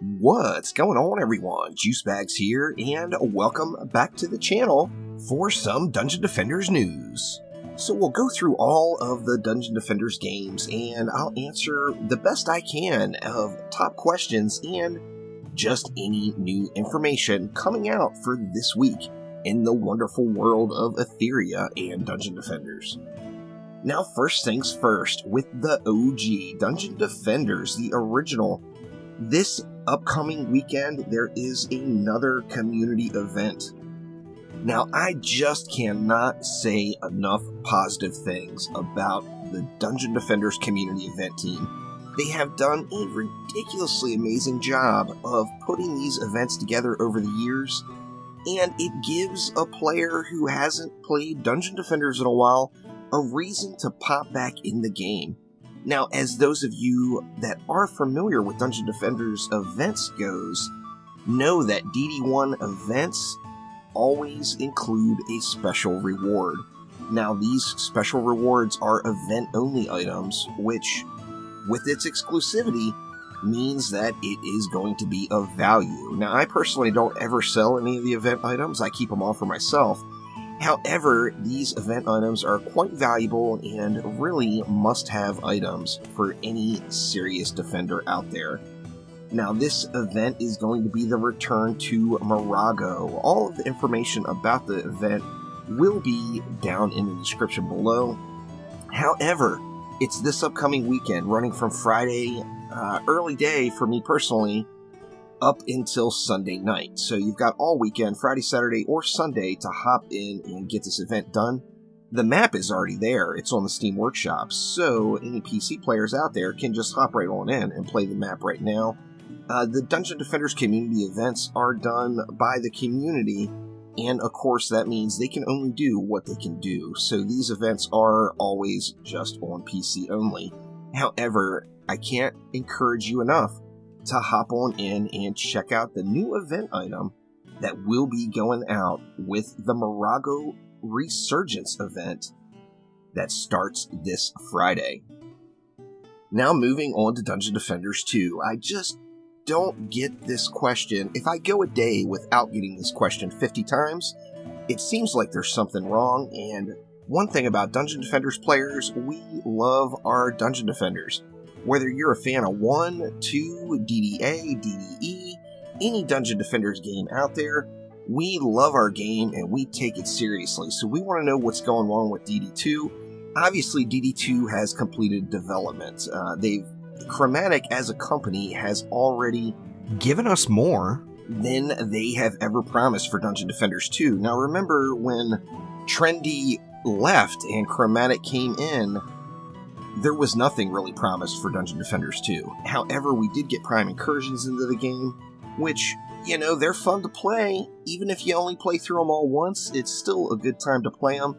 What's going on, everyone? Juicebags here, and welcome back to the channel for some Dungeon Defenders news. So we'll go through all of the Dungeon Defenders games, and I'll answer the best I can of top questions and just any new information coming out for this week in the wonderful world of Etheria and Dungeon Defenders. Now, first things first, with the OG Dungeon Defenders, the original, this upcoming weekend, there is another community event. Now, I just cannot say enough positive things about the Dungeon Defenders community event team. They have done a ridiculously amazing job of putting these events together over the years, and it gives a player who hasn't played Dungeon Defenders in a while a reason to pop back in the game. Now, as those of you that are familiar with Dungeon Defenders events goes, know that DD1 events always include a special reward. Now, these special rewards are event-only items, which, with its exclusivity, means that it is going to be of value. Now, I personally don't ever sell any of the event items. I keep them all for myself. However, these event items are quite valuable and really must-have items for any serious defender out there. Now, this event is going to be the return to Morago. All of the information about the event will be down in the description below. However, it's this upcoming weekend, running from Friday, early day for me personally, up until Sunday night. So you've got all weekend, Friday, Saturday, or Sunday to hop in and get this event done. The map is already there. It's on the Steam Workshop, so any PC players out there can just hop right on in and play the map right now. The Dungeon Defenders community events are done by the community, and of course that means they can only do what they can do. So these events are always just on PC only. However, I can't encourage you enough to hop on in and check out the new event item that will be going out with the Morago Resurgence event that starts this Friday. Now, moving on to Dungeon Defenders 2. I just don't get this question. If I go a day without getting this question 50 times, it seems like there's something wrong. And one thing about Dungeon Defenders players, we love our Dungeon Defenders. Whether you're a fan of 1, 2, DDA, DDE, any Dungeon Defenders game out there, we love our game and we take it seriously. So we want to know what's going on with DD2. Obviously, DD2 has completed development. Chromatic as a company has already given us more than they have ever promised for Dungeon Defenders 2. Now, remember when Trendy left and Chromatic came in, there was nothing really promised for Dungeon Defenders 2. However, we did get Prime Incursions into the game, which, you know, they're fun to play. Even if you only play through them all once, it's still a good time to play them.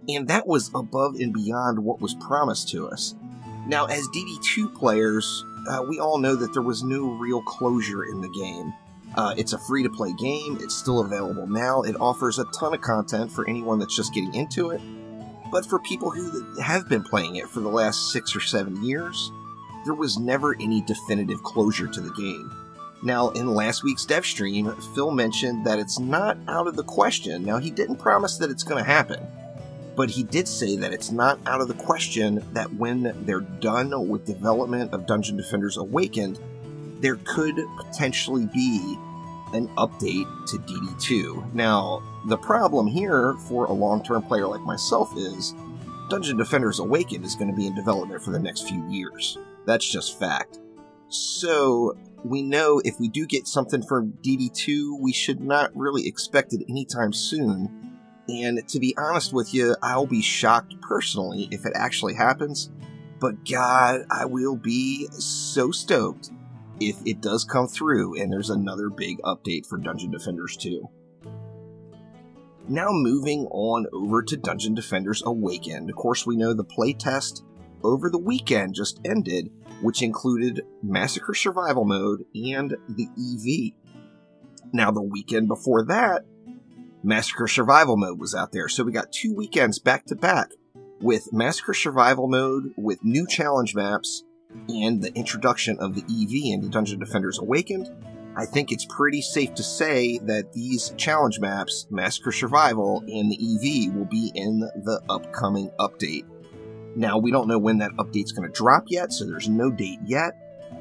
And that was above and beyond what was promised to us. Now, as DD2 players, we all know that there was no real closure in the game. It's a free-to-play game. It's still available now. It offers a ton of content for anyone that's just getting into it. But for people who have been playing it for the last 6 or 7 years, there was never any definitive closure to the game. Now, in last week's dev stream, Phil mentioned that it's not out of the question. Now, he didn't promise that it's going to happen, but he did say that it's not out of the question that when they're done with development of Dungeon Defenders Awakened, there could potentially be an update to DD2. Now, the problem here for a long-term player like myself is Dungeon Defenders Awakened is going to be in development for the next few years. That's just fact. So, we know if we do get something from DD2, we should not really expect it anytime soon. And to be honest with you, I'll be shocked personally if it actually happens. But God, I will be so stoked if it does come through and there's another big update for Dungeon Defenders 2. Now moving on over to Dungeon Defenders Awakened. Of course, we know the playtest over the weekend just ended, which included Massacre Survival Mode and the EV. Now, the weekend before that, Massacre Survival Mode was out there. So we got 2 weekends back to back with Massacre Survival Mode with new challenge maps and the introduction of the EV into Dungeon Defenders Awakened, I think it's pretty safe to say that these challenge maps, Massacre Survival and the EV, will be in the upcoming update. Now, we don't know when that update's going to drop yet, so there's no date yet.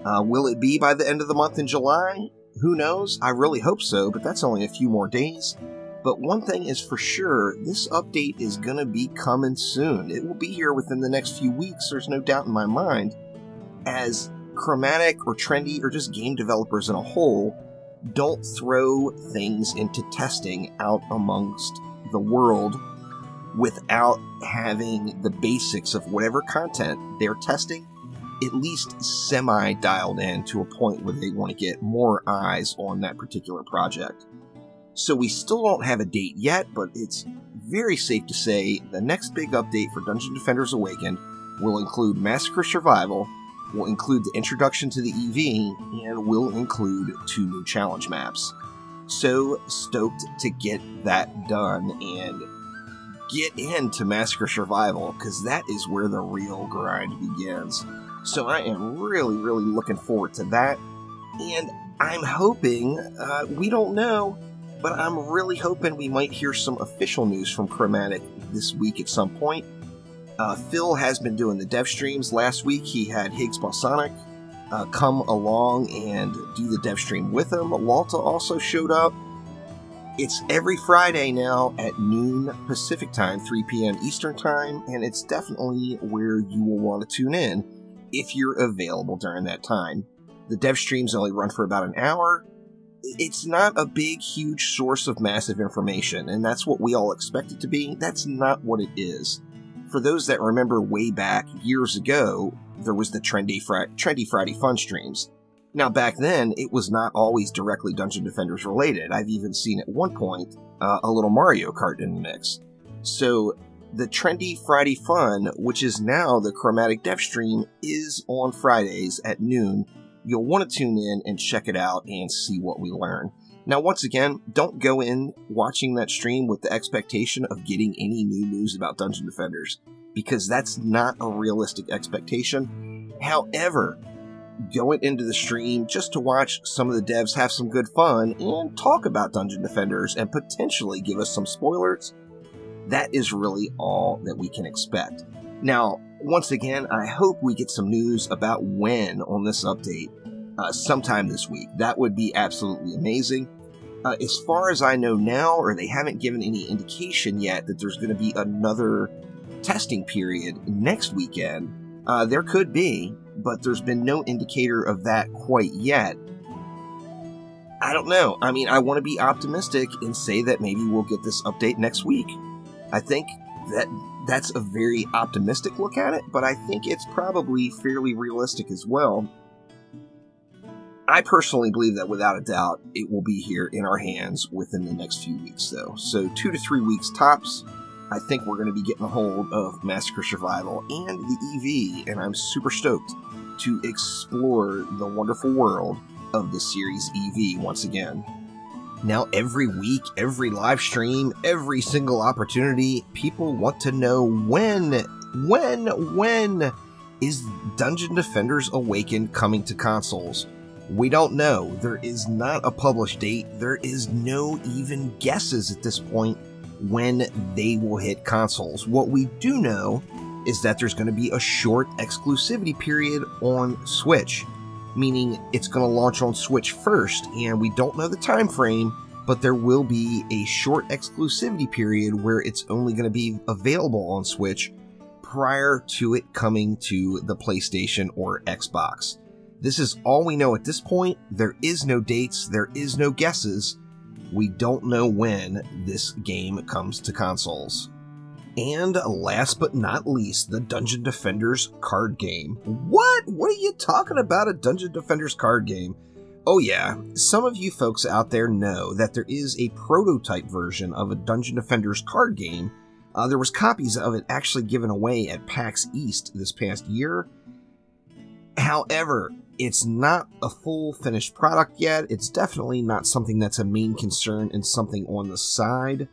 Will it be by the end of the month in July? Who knows? I really hope so, but that's only a few more days. But one thing is for sure, this update is going to be coming soon. It will be here within the next few weeks, there's no doubt in my mind, as Chromatic or Trendy or just game developers in a whole don't throw things into testing out amongst the world without having the basics of whatever content they're testing at least semi-dialed in to a point where they want to get more eyes on that particular project. So we still don't have a date yet, but it's very safe to say the next big update for Dungeon Defenders Awakened will include Massacre Survival, will include the introduction to the EV, and will include 2 new challenge maps. So stoked to get that done and get into Massacre Survival, because that is where the real grind begins. So I am really, really looking forward to that, and I'm hoping, we don't know, but I'm really hoping we might hear some official news from Chromatic this week at some point. Phil has been doing the dev streams. Last week he had Higgs Balsonic come along and do the dev stream with him. Lalta also showed up. It's every Friday now at noon Pacific time, 3 p.m. Eastern time, and it's definitely where you will want to tune in if you're available during that time. The dev streams only run for about an hour. It's not a big, huge source of massive information, and that's what we all expect it to be. That's not what it is. For those that remember way back years ago, there was the Trendy Friday Fun streams. Now, back then, it was not always directly Dungeon Defenders related. I've even seen at one point a little Mario Kart in the mix. So, the Trendy Friday Fun, which is now the Chromatic Dev stream, is on Fridays at noon. You'll want to tune in and check it out and see what we learn. Now, once again, don't go in watching that stream with the expectation of getting any new news about Dungeon Defenders, because that's not a realistic expectation. However, going into the stream just to watch some of the devs have some good fun and talk about Dungeon Defenders and potentially give us some spoilers, that is really all that we can expect. Now, once again, I hope we get some news about when on this update sometime this week. That would be absolutely amazing. As far as I know now, or they haven't given any indication yet that there's going to be another testing period next weekend. There could be, but there's been no indicator of that quite yet. I don't know. I mean, I want to be optimistic and say that maybe we'll get this update next week. I think that's a very optimistic look at it, but I think it's probably fairly realistic as well. I personally believe that without a doubt, it will be here in our hands within the next few weeks, though. So 2 to 3 weeks tops, I think we're going to be getting a hold of Massacre Survival and the EV, and I'm super stoked to explore the wonderful world of the series EV once again. Now, every week, every live stream, every single opportunity, people want to know when is Dungeon Defenders Awakened coming to consoles? We don't know. There is not a published date. There is no even guesses at this point when they will hit consoles. What we do know is that there's going to be a short exclusivity period on Switch, meaning it's going to launch on Switch first, and we don't know the time frame, but there will be a short exclusivity period where it's only going to be available on Switch prior to it coming to the PlayStation or Xbox. This is all we know at this point. There is no dates, there is no guesses. We don't know when this game comes to consoles. And last but not least, the Dungeon Defenders card game. What? What are you talking about, a Dungeon Defenders card game? Oh yeah, some of you folks out there know that there is a prototype version of a Dungeon Defenders card game. There was copies of it actually given away at PAX East this past year. However, it's not a full finished product yet. It's definitely not something that's a main concern and something on the side.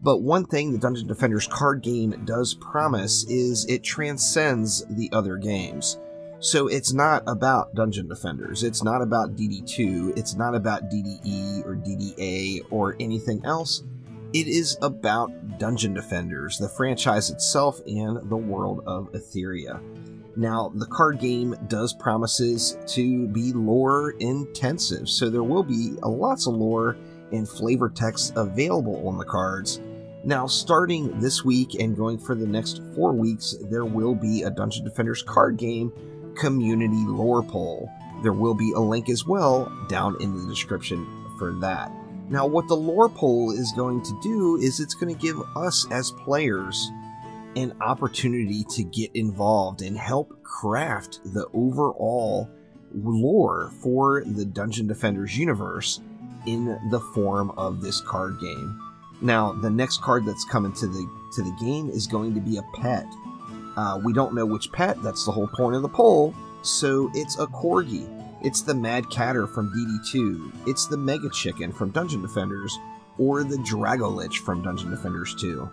But one thing the Dungeon Defenders card game does promise is it transcends the other games. So it's not about Dungeon Defenders, it's not about DD2, it's not about DDE or DDA or anything else. It is about Dungeon Defenders, the franchise itself, and the world of Etheria. Now, the card game does promises to be lore intensive, so there will be lots of lore and flavor text available on the cards. Now, starting this week and going for the next 4 weeks, there will be a Dungeon Defenders card game community lore poll. There will be a link as well down in the description for that. Now, what the lore poll is going to do is it's going to give us as players an opportunity to get involved and help craft the overall lore for the Dungeon Defenders universe in the form of this card game. Now, the next card that's coming to the game is going to be a pet. We don't know which pet, that's the whole point of the poll, so it's a Corgi. It's the Mad Catter from DD2, it's the Mega Chicken from Dungeon Defenders, or the Dragolich from Dungeon Defenders 2.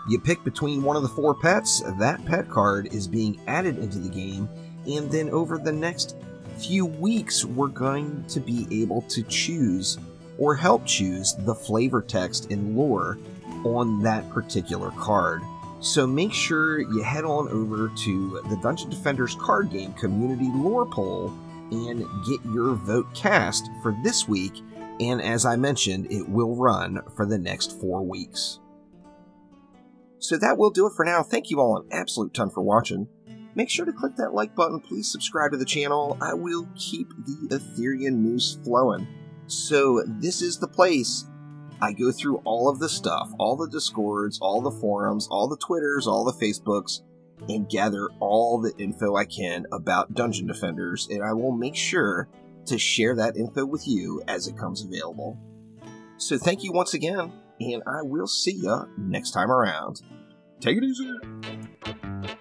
You pick between one of the 4 pets, that pet card is being added into the game, and then over the next few weeks we're going to be able to choose or help choose the flavor text and lore on that particular card. So make sure you head on over to the Dungeon Defenders card game community lore poll and get your vote cast for this week, and as I mentioned, it will run for the next 4 weeks. So that will do it for now. Thank you all an absolute ton for watching. Make sure to click that like button, please subscribe to the channel. I will keep the Ethereum news flowing. So this is the place I go through all of the stuff, all the Discords, all the forums, all the Twitters, all the Facebooks, and gather all the info I can about Dungeon Defenders, and I will make sure to share that info with you as it comes available. So thank you once again, and I will see ya next time around. Take it easy!